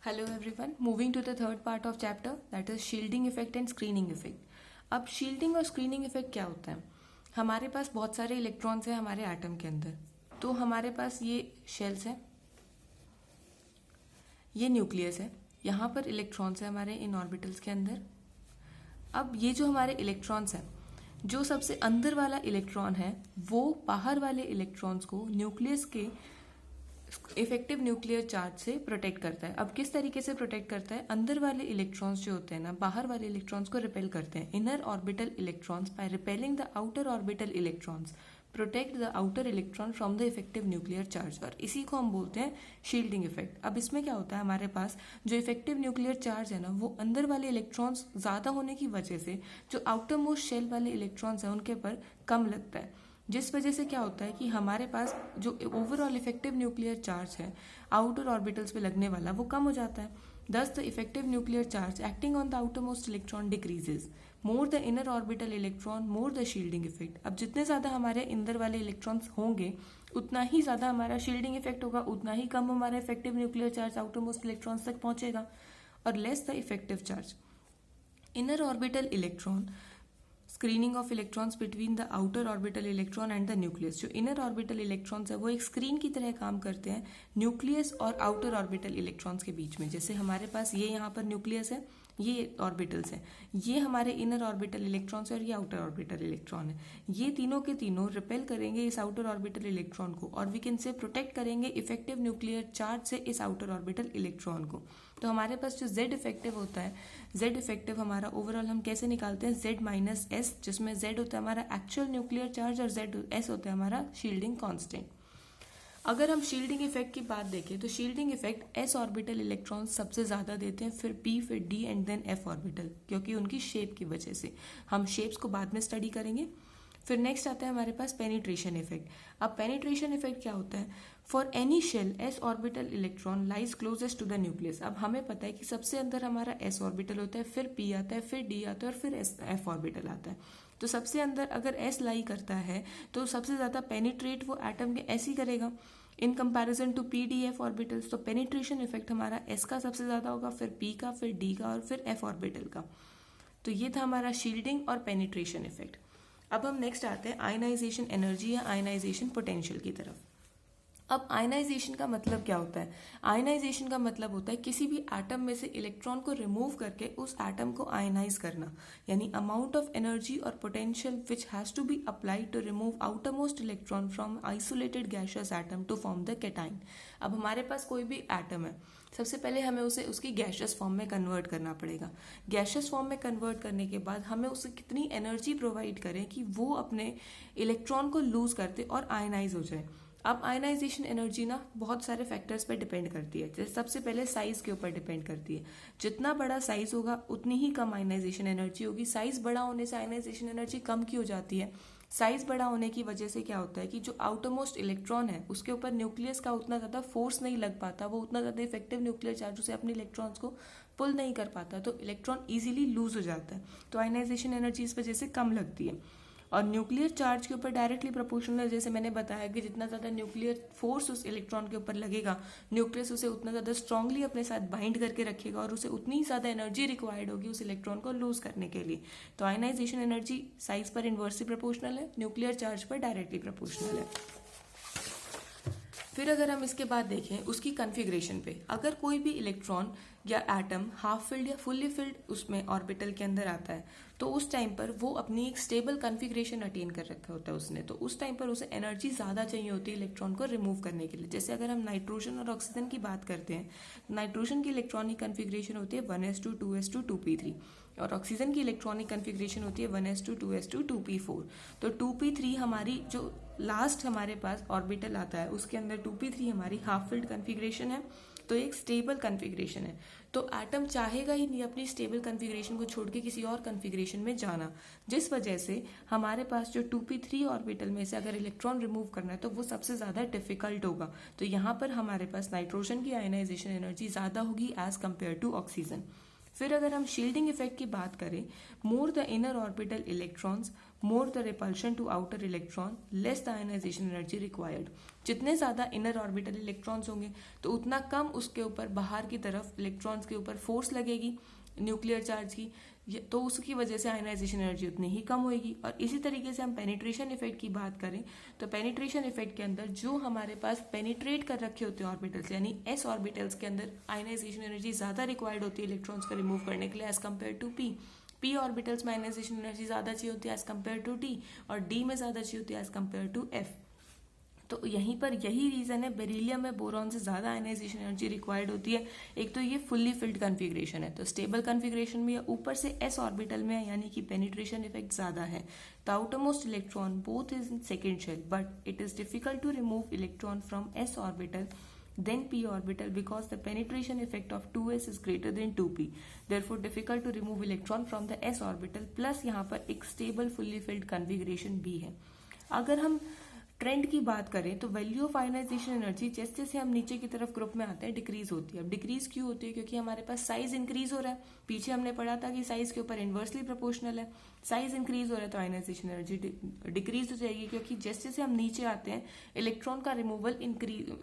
Hello everyone, moving to the third part of chapter, that is shielding effect and screening effect. अब shielding और screening effect क्या होता है? हमारे पास बहुत सारे इलेक्ट्रॉन्स हैं हमारे एटम के अंदर. तो हमारे पास ये शेल्स है, ये न्यूक्लियस है, यहाँ पर इलेक्ट्रॉन्स है हमारे इन ऑर्बिटल्स के अंदर. अब ये जो हमारे इलेक्ट्रॉन्स हैं, जो सबसे अंदर वाला इलेक्ट्रॉन है वो बाहर वाले इलेक्ट्रॉन्स को न्यूक्लियस के इफेक्टिव न्यूक्लियर चार्ज से प्रोटेक्ट करता है. अब किस तरीके से प्रोटेक्ट करता है? अंदर वाले इलेक्ट्रॉन्स जो होते हैं ना, बाहर वाले इलेक्ट्रॉन्स को रिपेल करते हैं. Inner orbital electrons bye repelling the outer orbital electrons protect the outer electron from the effective nuclear charge, और इसी को हम बोलते हैं शील्डिंग इफेक्ट. अब इसमें क्या होता है, हमारे पास जो इफेक्टिव न्यूक्लियर चार्ज है ना, वो अंदर वाले इलेक्ट्रॉन्स ज़्यादा होने की वजह से जो आउटर मोस्ट शेल वाले इलेक्ट्रॉन्स हैं उनके पर कम लगता है. जिस वजह से क्या होता है कि हमारे पास जो ओवरऑल इफेक्टिव न्यूक्लियर चार्ज है आउटर ऑर्बिटल्स पे लगने वाला, वो कम हो जाता है. दस the effective nuclear charge acting on the outer most electron decreases, more the inner orbital electron, more the shielding effect. अब जितने ज्यादा हमारे इंदर वाले इलेक्ट्रॉन्स होंगे उतना ही ज्यादा हमारा शील्डिंग इफेक्ट होगा, उतना ही कम हमारा effective nuclear charge outer most electrons तक पहुंचेगा. और less the effective charge inner orbital electron, screening of electrons between the outer orbital electron and the nucleus. जो इनर ऑर्बिटल इलेक्ट्रॉन्स है वो एक स्क्रीन की तरह काम करते हैं न्यूक्लियस और आउटर ऑर्बिटल इलेक्ट्रॉन्स के बीच में. जैसे हमारे पास ये यहाँ पर न्यूक्लियस है, ये ऑर्बिटल्स हैं, ये हमारे इनर ऑर्बिटल इलेक्ट्रॉन्स है और ये आउटर ऑर्बिटल इलेक्ट्रॉन है. ये तीनों के तीनों रिपेल करेंगे इस आउटर ऑर्बिटल इलेक्ट्रॉन को, और वी कैन से प्रोटेक्ट करेंगे इफेक्टिव न्यूक्लियर चार्ज से इस आउटर ऑर्बिटल इलेक्ट्रॉन को. तो हमारे पास जो जेड इफेक्टिव होता है, जेड इफेक्टिव हमारा ओवरऑल हम कैसे निकालते हैं, जेड माइनस एस, जिसमें जेड होता है हमारा एक्चुअल न्यूक्लियर चार्ज और जेड एस होता है हमारा शील्डिंग कांस्टेंट. अगर हम शील्डिंग इफेक्ट की बात देखें तो shielding effect S orbital electron सबसे ज्यादा देते हैं, फिर पी, फिर D and then F orbital, क्योंकि उनकी शेप की वजह से. हम शेप्स को बाद में स्टडी करेंगे. फिर नेक्स्ट आता है हमारे पास पेनिट्रेशन इफेक्ट. अब पेनिट्रेशन इफेक्ट क्या होता है? For any shell S orbital electron lies closest to the nucleus. अब हमें पता है कि सबसे अंदर हमारा एस ऑर्बिटल होता है, फिर पी आता है, फिर डी आता है और फिर एफ ऑर्बिटल आता है. तो सबसे अंदर अगर एस लाई करता है तो सबसे ज्यादा पेनिट्रेट वो एटम के एस ही करेगा in comparison to P D F orbitals. तो पेनिट्रेशन इफेक्ट हमारा एस का सबसे ज्यादा होगा, फिर पी का, फिर डी का और फिर एफ ऑर्बिटल का. तो ये था हमारा शील्डिंग और पेनिट्रेशन इफेक्ट. अब हम नेक्स्ट आते हैं आयनाइजेशन एनर्जी या आयनाइजेशन पोटेंशियल की तरफ. अब आयनाइजेशन का मतलब क्या होता है? आयनाइजेशन का मतलब होता है किसी भी एटम में से इलेक्ट्रॉन को रिमूव करके उस एटम को आयनाइज करना, यानी अमाउंट ऑफ एनर्जी और potential which has to be applied to remove outermost electron from isolated gaseous atom to form the cation. अब हमारे पास कोई भी एटम है, सबसे पहले हमें उसे उसकी गैशियस फॉर्म में कन्वर्ट करना पड़ेगा. गैशियस फॉर्म में कन्वर्ट करने के बाद हमें उसे कितनी एनर्जी प्रोवाइड करें कि वो अपने इलेक्ट्रॉन को लूज करते और आयनाइज हो जाए. अब आयनाइजेशन एनर्जी ना बहुत सारे फैक्टर्स पे डिपेंड करती है. जैसे सबसे पहले साइज के ऊपर डिपेंड करती है. जितना बड़ा साइज होगा उतनी ही कम आयनाइजेशन एनर्जी होगी. साइज बड़ा होने से आयनाइजेशन एनर्जी कम की हो जाती है. साइज बड़ा होने की वजह से क्या होता है कि जो आउटर मोस्ट इलेक्ट्रॉन है उसके ऊपर न्यूक्लियस का उतना ज्यादा फोर्स नहीं लग पाता, वो उतना ज्यादा इफेक्टिव न्यूक्लियर चार्ज से अपने इलेक्ट्रॉन्स को पुल नहीं कर पाता, तो इलेक्ट्रॉन इजीली लूज हो जाता है. तो आयनाइजेशन एनर्जी इस वजह से कम लगती है. और न्यूक्लियर चार्ज के ऊपर डायरेक्टली प्रोपोर्शनल, जैसे मैंने बताया कि जितना ज्यादा न्यूक्लियर फोर्स उस इलेक्ट्रॉन के ऊपर लगेगा, न्यूक्लियस उसे उतना ज्यादा स्ट्रांगली अपने साथ बाइंड करके रखेगा और उसे उतनी ही ज्यादा एनर्जी रिक्वायर्ड होगी उस इलेक्ट्रॉन को लूज करने के लिए. तो आयनाइजेशन एनर्जी साइज पर इनवर्सली प्रोपोर्शनल है, न्यूक्लियर चार्ज पर डायरेक्टली प्रोपोर्शनल है. फिर अगर हम इसके बाद देखें उसकी कॉन्फ़िगरेशन पे, अगर कोई भी इलेक्ट्रॉन या एटम हाफ फिल्ड या फुल्ली फिल्ड उसमें ऑर्बिटल के अंदर आता है तो उस टाइम पर वो अपनी एक स्टेबल कॉन्फ़िगरेशन अटेन कर रखा होता है उसने, तो उस टाइम पर उसे एनर्जी ज़्यादा चाहिए होती है इलेक्ट्रॉन को रिमूव करने के लिए. जैसे अगर हम नाइट्रोजन और ऑक्सीजन की बात करते हैं, नाइट्रोजन की इलेक्ट्रॉनिक कॉन्फ़िगरेशन होती है 1s2 2s2 2p3 और ऑक्सीजन की इलेक्ट्रॉनिक कॉन्फ़िगरेशन होती है 1s2 2s2 2p4. तो 2p3 हमारी जो लास्ट हमारे पास ऑर्बिटल आता है उसके अंदर 2p3 हमारी हाफ फिल्ड कॉन्फ़िगरेशन है, तो एक स्टेबल कॉन्फ़िगरेशन है. तो एटम चाहेगा ही नहीं अपनी स्टेबल कॉन्फ़िगरेशन को छोड़ के किसी और कॉन्फ़िगरेशन में जाना, जिस वजह से हमारे पास जो 2p3 ऑर्बिटल में से अगर इलेक्ट्रॉन रिमूव करना है तो वो सबसे ज्यादा डिफिकल्ट होगा. तो यहाँ पर हमारे पास नाइट्रोजन की आयनाइजेशन एनर्जी ज्यादा होगी एज कम्पेयर टू ऑक्सीजन. फिर अगर हम शील्डिंग इफेक्ट की बात करें, more the inner orbital electrons more the repulsion to outer electron less the ionization energy required. जितने ज्यादा इनर ऑर्बिटल इलेक्ट्रॉन्स होंगे तो उतना कम उसके ऊपर बाहर की तरफ इलेक्ट्रॉन्स के ऊपर फोर्स लगेगी न्यूक्लियर चार्ज की, तो उसकी वजह से आयनाइजेशन एनर्जी उतनी ही कम होगी। और इसी तरीके से हम पेनिट्रेशन इफेक्ट की बात करें तो पेनिट्रेशन इफेक्ट के अंदर जो हमारे पास पेनिट्रेट कर रखे होते हैं ऑर्बिटल्स, यानी एस ऑर्बिटल्स के अंदर आयनाइजेशन एनर्जी ज्यादा रिक्वायर्ड होती है इलेक्ट्रॉन्स को रिमूव करने के लिए as compare to P orbitals में आयनाइजेशन एनर्जी ज्यादा चाहिए होती है एज कम्पेयर टू डी, और डी में ज्यादा चाहिए होती है एज कम्पेयर टू एफ। तो यहीं पर यही रीजन है बेरिलियम में बोरॉन से ज्यादा आयनाइजेशन एनर्जी रिक्वायर्ड होती है। एक तो ये फुल्ली फिल्ड कॉन्फ़िगरेशन है, तो स्टेबल कॉन्फ़िगरेशन में ऊपर से एस ऑर्बिटल में है, यानी कि पेनिट्रेशन इफेक्ट ज्यादा है। The outermost electron both is in second shell, but it is difficult to remove electron from S orbital then p orbital because the penetration effect of 2s is greater than 2p, therefore difficult to remove electron from the s orbital। Plus यहाँ पर एक stable fully filled configuration भी है। अगर हम trend की बात करें तो वैल्यू ऑफ आयनाइजेशन एनर्जी जैसे जैसे हम नीचे की तरफ ग्रुप में आते हैं डिक्रीज होती है। अब डिक्रीज क्यों होती है? क्योंकि हमारे पास साइज इंक्रीज हो रहा है। पीछे हमने पढ़ा था कि साइज के ऊपर इनवर्सली प्रोपोर्शनल है, साइज इंक्रीज हो रहा है तो आयनाइजेशन एनर्जी डिक्रीज हो जाएगी, क्योंकि जैसे जैसे हम नीचे आते हैं इलेक्ट्रॉन का रिमूवल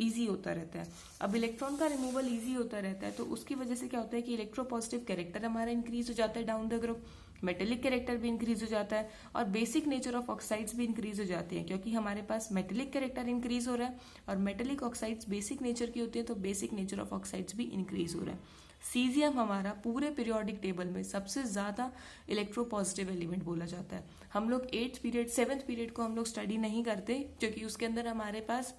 ईजी होता रहता है। अब इलेक्ट्रॉन का रिमूवल ईजी होता रहता है तो उसकी वजह से क्या होता है कि इलेक्ट्रोपॉजिटिव कैरेक्टर हमारा इंक्रीज हो जाता है down the group, metallic character भी इंक्रीज हो जाता है और बेसिक नेचर ऑफ ऑक्साइड्स भी इंक्रीज हो जाती हैं, क्योंकि हमारे पास मेटेलिक कैरेक्टर इंक्रीज हो रहा है और मेटेलिक ऑक्साइड्स बेसिक नेचर की होती है तो बेसिक नेचर ऑफ ऑक्साइड्स भी इंक्रीज हो रहा है। सीजियम हमारा पूरे पीरियोडिक टेबल में सबसे ज्यादा इलेक्ट्रोपॉजिटिव एलिमेंट बोला जाता है। हम लोग 8th पीरियड 7th पीरियड को हम लोग स्टडी नहीं करते क्योंकि उसके अंदर हमारे पास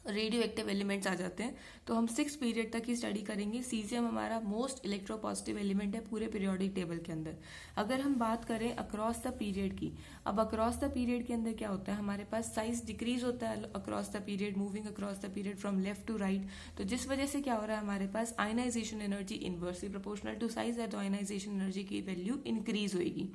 रेडियो एक्टिव एलिमेंट्स आ जाते हैं, तो हम 6th पीरियड तक ही स्टडी करेंगे। सीजियम हमारा मोस्ट इलेक्ट्रोपॉजिटिव एलिमेंट है पूरे पीरियोडिक टेबल के अंदर। अगर हम बात करें अक्रॉस द पीरियड की, अब अक्रॉस द पीरियड के अंदर क्या होता है, हमारे पास साइज डिक्रीज होता है across the period, moving across the period from left to right, तो जिस वजह से क्या हो रहा है हमारे पास ionisation energy inversely proportional to size है, तो आयनाइजेशन एनर्जी की वैल्यू इंक्रीज होगी,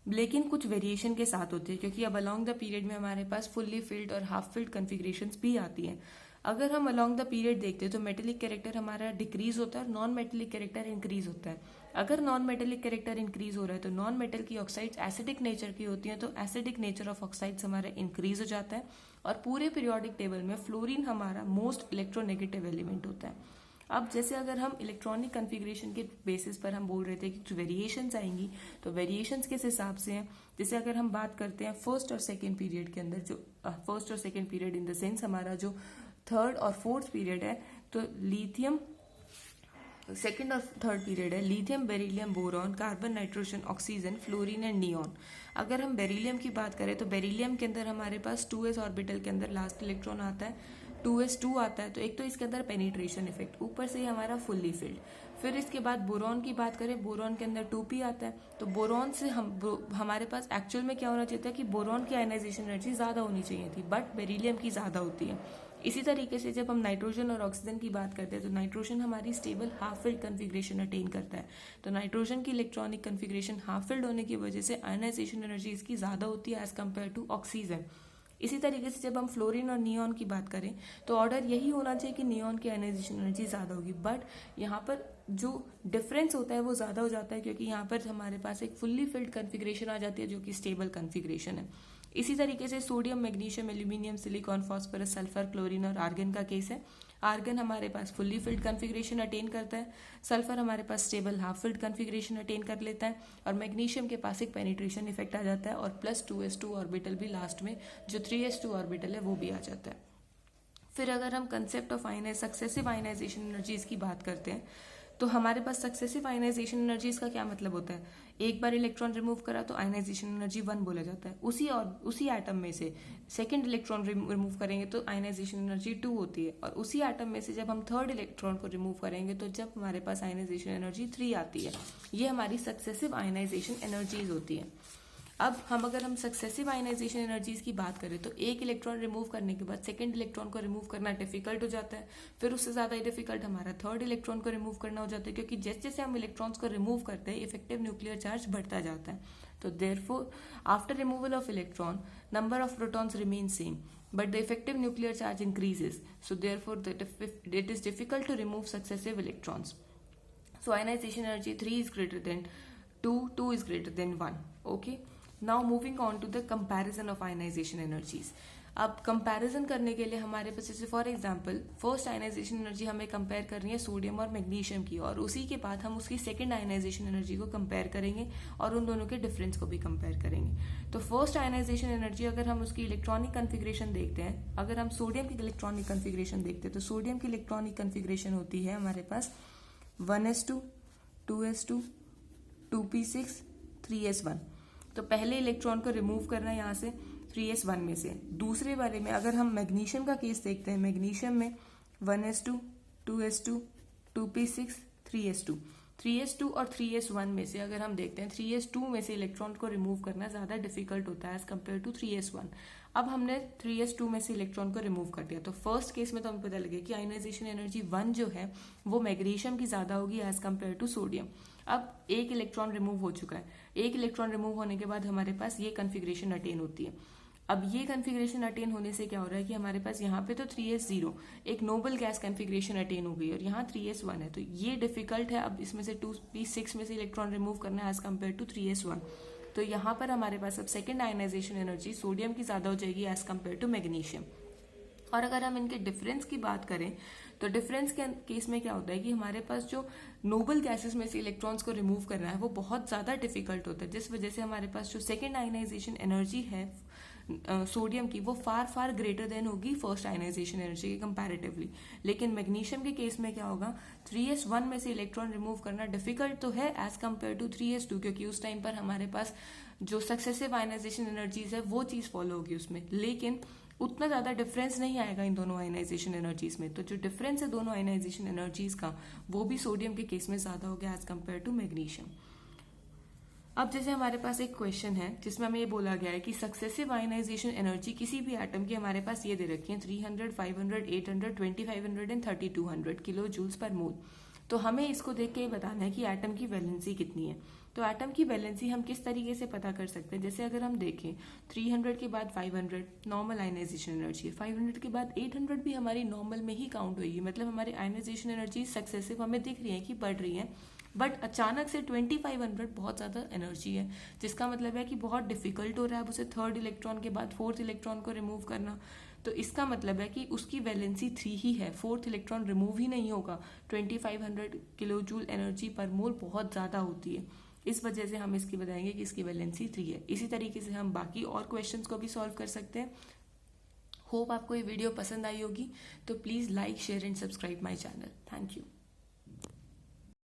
लेकिन कुछ वेरिएशन के साथ होती है, क्योंकि अब अलोंग द पीरियड में हमारे पास फुल्ली फिल्ड और हाफ फिल्ड कॉन्फ़िगरेशंस भी आती हैं। अगर हम अलोंग द पीरियड देखते हैं तो मेटेलिक कैरेक्टर हमारा डिक्रीज होता है और नॉन मेटेलिक कैरेक्टर इंक्रीज होता है। अगर नॉन मेटेलिक कैरेक्टर इंक्रीज हो रहा है तो नॉन मेटल की ऑक्साइड्स एसिडिक नेचर की होती हैं, तो एसिडिक नेचर ऑफ ऑक्साइड्स हमारा इंक्रीज हो जाता है। और पूरे पीरियोडिक टेबल में फ्लोरीन हमारा मोस्ट इलेक्ट्रोनेगेटिव एलिमेंट होता है। अब जैसे अगर हम इलेक्ट्रॉनिक कॉन्फ़िगरेशन के बेसिस पर हम बोल रहे थे कि कुछ वेरिएशंस आएंगी, तो वेरिएशंस किस हिसाब से हैं, जैसे अगर हम बात करते हैं फर्स्ट और सेकंड पीरियड के अंदर, जो फर्स्ट और second period in the sense हमारा जो थर्ड और फोर्थ पीरियड है, तो लिथियम सेकंड और थर्ड पीरियड है lithium, beryllium, boron, carbon, nitrogen, oxygen, fluorine and neon. अगर हम बेरिलियम की बात करें तो बेरिलियम के अंदर हमारे पास 2s ऑर्बिटल के अंदर लास्ट इलेक्ट्रॉन आता है, 2s2 आता है, तो एक तो इसके अंदर पेनिट्रेशन इफेक्ट, ऊपर से ही हमारा फुल्ली फिल्ड। फिर इसके बाद बोरॉन की बात करें, बोरॉन के अंदर 2p आता है, तो बोरॉन से हमारे पास एक्चुअल में क्या होना चाहिए था कि बोरॉन की आयनाइजेशन एनर्जी ज्यादा होनी चाहिए थी, बट बेरिलियम की ज्यादा होती है। इसी तरीके से जब हम नाइट्रोजन और ऑक्सीजन की बात करते हैं तो नाइट्रोजन हमारी stable half filled configuration attain करता है, तो नाइट्रोजन की इलेक्ट्रॉनिक कॉन्फ़िगरेशन हाफ फिल्ड होने की वजह से आयनाइजेशन एनर्जी इसकी ज्यादा होती है एज कम्पेयर टू ऑक्सीजन। इसी तरीके से जब हम फ्लोरीन और नियॉन की बात करें तो ऑर्डर यही होना चाहिए कि नियॉन की आयनाइजेशन एनर्जी ज्यादा होगी, बट यहाँ पर जो डिफरेंस होता है वो ज्यादा हो जाता है, क्योंकि यहाँ पर हमारे पास एक फुल्ली फिल्ड कॉन्फ़िगरेशन आ जाती है जो कि स्टेबल कॉन्फ़िगरेशन है। इसी तरीके से sodium, magnesium, aluminium, silicon, phosphorus, sulphur, chlorine और आर्गन का केस है। आर्गन हमारे पास फुल्ली फिल्ड कॉन्फ़िगरेशन अटेन करता है, सल्फर हमारे पास stable half filled configuration attain कर लेता है, और मैग्नीशियम के पास एक पेनिट्रेशन इफेक्ट आ जाता है, और प्लस 2s2 ऑर्बिटल भी लास्ट में जो 3s2 ऑर्बिटल है वो भी आ जाता है। फिर अगर हम concept of successive ionization energies की बात करते हैं तो हमारे पास सक्सेसिव आयनाइजेशन एनर्जीज का क्या मतलब होता है, एक बार इलेक्ट्रॉन रिमूव करा तो आयनाइजेशन एनर्जी 1 बोला जाता है, उसी एटम में से सेकंड इलेक्ट्रॉन रिमूव करेंगे तो आयनाइजेशन एनर्जी 2 होती है, और उसी एटम में से जब हम थर्ड इलेक्ट्रॉन को रिमूव करेंगे तो जब हमारे पास आयनाइजेशन एनर्जी 3 आती है। ये हमारी सक्सेसिव आयनाइजेशन एनर्जीज होती है। अब अगर हम सक्सेसिव आयनाइजेशन एनर्जीज की बात करें तो एक इलेक्ट्रॉन रिमूव करने के बाद सेकंड इलेक्ट्रॉन को रिमूव करना डिफिकल्ट हो जाता है, फिर उससे ज्यादा डिफिकल्ट हमारा थर्ड इलेक्ट्रॉन को रिमूव करना हो जाता है, क्योंकि जैसे जैसे हम इलेक्ट्रॉन्स को रिमूव करते हैं इफेक्टिव न्यूक्लियर चार्ज बढ़ता जाता है। तो therefore after removal of electron number of protons remain same but the effective nuclear charge increases, so therefore it is difficult to remove successive electrons. So ionization energy 3 is greater than 2, 2 is greater than 1. Okay. Now moving on to the comparison of ionization energies. अब comparison करने के लिए हमारे पास जैसे for example first ionization energy हमें compare करनी है सोडियम और मैग्नीशियम की, और उसी के बाद हम उसकी सेकंड आयनाइजेशन एनर्जी को कंपेयर करेंगे और उन दोनों के डिफरेंस को भी कंपेयर करेंगे। तो फर्स्ट आयनाइजेशन एनर्जी अगर हम उसकी इलेक्ट्रॉनिक कन्फिग्रेशन देखते हैं, अगर हम सोडियम की इलेक्ट्रॉनिक कन्फिग्रेशन देखते हैं तो सोडियम की इलेक्ट्रॉनिक कन्फिग्रेशन होती है हमारे पास 1s2 2s2 2p6 3s1। तो पहले इलेक्ट्रॉन को रिमूव करना है यहाँ से 3s1 में से। दूसरे वाले में अगर हम मैग्नीशियम का केस देखते हैं, मैग्नीशियम में 1s2 2s2 2p6 3s2 3s2 और 3s1 में से अगर हम देखते हैं 3s2 में से इलेक्ट्रॉन को रिमूव करना ज्यादा डिफिकल्ट होता है एज कम्पेयर टू 3s1। अब हमने 3s2 में से इलेक्ट्रॉन को रिमूव कर दिया, तो फर्स्ट केस में तो हमें पता लगे कि आयनाइजेशन एनर्जी 1 जो है वो मैग्नीशियम की ज्यादा होगी एज कम्पेयर टू सोडियम। अब एक इलेक्ट्रॉन रिमूव हो चुका है, एक इलेक्ट्रॉन रिमूव होने के बाद हमारे पास ये कन्फिग्रेशन अटेन होती है। अब ये कन्फिग्रेशन अटेन होने से क्या हो रहा है कि हमारे पास यहाँ पे तो 3s0 एक नोबल गैस कन्फिग्रेशन अटेन हो गई और यहाँ 3s1 है, तो ये डिफिकल्ट है अब इसमें से 2p6 में से इलेक्ट्रॉन रिमूव करना है एज कम्पेयर टू 3s1। तो यहाँ पर हमारे पास अब सेकेंड आयनाइजेशन एनर्जी सोडियम की ज्यादा हो जाएगी एज कम्पेयर टू मैग्नीशियम। और अगर हम इनके डिफरेंस की बात करें तो डिफरेंस के केस में क्या होता है कि हमारे पास जो नोबल गैसेस में से इलेक्ट्रॉन्स को रिमूव करना है वो बहुत ज्यादा डिफिकल्ट होता है, जिस वजह से हमारे पास जो सेकेंड आयनाइजेशन एनर्जी है सोडियम की वो फार ग्रेटर देन होगी फर्स्ट आयनाइजेशन एनर्जी के कंपैरेटिवली। लेकिन मैग्नीशियम के केस में क्या होगा, 3s1 में से इलेक्ट्रॉन रिमूव करना डिफिकल्ट तो है एज कम्पेयर टू 3s2, क्योंकि उस टाइम पर हमारे पास जो सक्सेसिव आयनाइजेशन एनर्जीज है वो चीज फॉलो होगी उसमें, लेकिन उतना ज्यादा डिफरेंस नहीं आएगा इन दोनों आयनाइजेशन एनर्जीज में। तो जो डिफरेंस है दोनों आयनाइजेशन एनर्जीज का वो भी सोडियम के केस में ज्यादा हो गया एज कम्पेयर टू मैग्नीशियम। अब जैसे हमारे पास एक क्वेश्चन है जिसमें हमें ये बोला गया है कि सक्सेसिव आयनाइजेशन एनर्जी किसी भी एटम की हमारे पास ये दे रखी है 300, 500, 800, 2500 एंड 3200 किलो जूल्स पर मोल। तो हमें इसको देख के ये बताना है कि एटम की वैलेंसी कितनी है। तो एटम की वैलेंसी हम किस तरीके से पता कर सकते हैं, जैसे अगर हम देखें 300 के बाद 500 नॉर्मल आयनाइजेशन एनर्जी है, 500 के बाद 800 भी हमारी नॉर्मल में ही काउंट होगी, मतलब हमारी आयनाइजेशन एनर्जी सक्सेसिव हमें दिख रही है कि बढ़ रही है। बट अचानक से 2500 बहुत ज्यादा एनर्जी है, जिसका मतलब है कि बहुत डिफिकल्ट हो रहा है उसे थर्ड इलेक्ट्रॉन के बाद फोर्थ इलेक्ट्रॉन को रिमूव करना। तो इसका मतलब है कि उसकी वैलेंसी 3 ही है, फोर्थ इलेक्ट्रॉन रिमूव ही नहीं होगा। 2500 किलो जूल एनर्जी पर मोल बहुत ज्यादा होती है, इस वजह से हम इसकी बताएंगे कि इसकी वैलेंसी 3 है। इसी तरीके से हम बाकी और क्वेश्चंस को भी सॉल्व कर सकते हैं। होप आपको ये वीडियो पसंद आई होगी, तो please like share and subscribe my channel. Thank you.